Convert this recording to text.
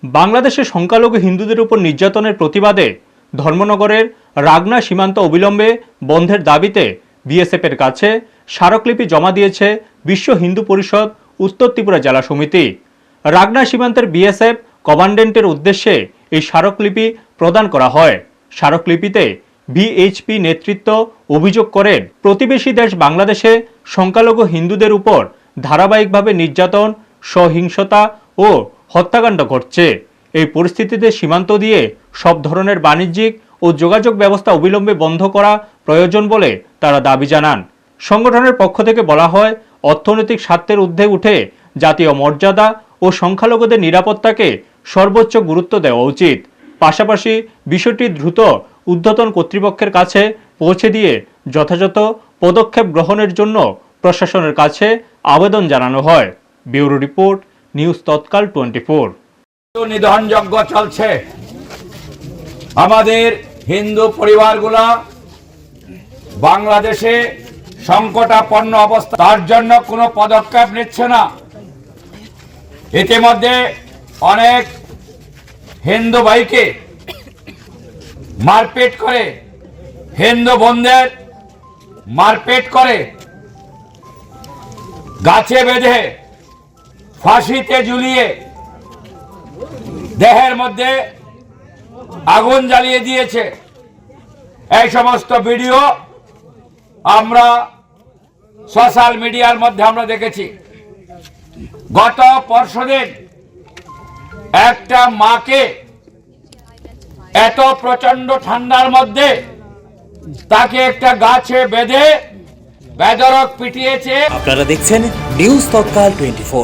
বাংলাদেশে সংখ্যালঘু হিন্দুদের উপর নির্যাতনের প্রতিবাদে ধর্মনগরের রাগনা সীমান্ত অবিলম্বে বন্ধের দাবিতে বিএসএফের কাছে স্মারকলিপি জমা দিয়েছে বিশ্ব হিন্দু পরিষদ উত্তর ত্রিপুরা জেলা সমিতি। রাগনা সীমান্তের বিএসএফ কমান্ডেন্টের উদ্দেশ্যে এই স্মারকলিপি প্রদান করা হয়। স্মারকলিপিতে ভিএইচপি নেতৃত্ব অভিযোগ করেন, প্রতিবেশী দেশ বাংলাদেশে সংখ্যালঘু হিন্দুদের উপর ধারাবাহিকভাবে নির্যাতন, সহিংসতা ও হত্যাকাণ্ড ঘটছে। এই পরিস্থিতিতে সীমান্ত দিয়ে সব ধরনের বাণিজ্যিক ও যোগাযোগ ব্যবস্থা অবিলম্বে বন্ধ করা প্রয়োজন বলে তারা দাবি জানান। সংগঠনের পক্ষ থেকে বলা হয়, অর্থনৈতিক স্বার্থের ঊর্ধ্বে উঠে জাতীয় মর্যাদা ও সংখ্যালঘুদের নিরাপত্তাকে সর্বোচ্চ গুরুত্ব দেওয়া উচিত। পাশাপাশি বিষয়টি দ্রুত ঊর্ধ্বতন কর্তৃপক্ষের কাছে পৌঁছে দিয়ে যথাযথ পদক্ষেপ গ্রহণের জন্য প্রশাসনের কাছে আবেদন জানানো হয়। ব্যুরো রিপোর্ট, নিউজ তৎকাল 24। নিধনযজ্ঞ চলছে। আমাদের হিন্দু পরিবারগুলা বাংলাদেশে সংকটাপন্ন অবস্থা, তার জন্য কোনো পদক্ষেপ নিচ্ছে না। ইতিমধ্যে অনেক হিন্দু ভাইকে মারপিট করে, হিন্দু বোনদের মারপিট করে, গাছে বেঁধে ফাঁসিতে ঝুলিয়ে দেহের মধ্যে আগুন জ্বালিয়ে দিয়েছে। এই সমস্ত ভিডিও আমরা সোশ্যাল মিডিয়ার মধ্যে আমরা দেখেছি। গত পরশুদিন একটা মাকে এত প্রচন্ড ঠান্ডার মধ্যে তাকে একটা গাছে বেঁধে বেধড়ক পিটিয়েছে। আপনারা দেখছেন নিউজ তৎকাল 24।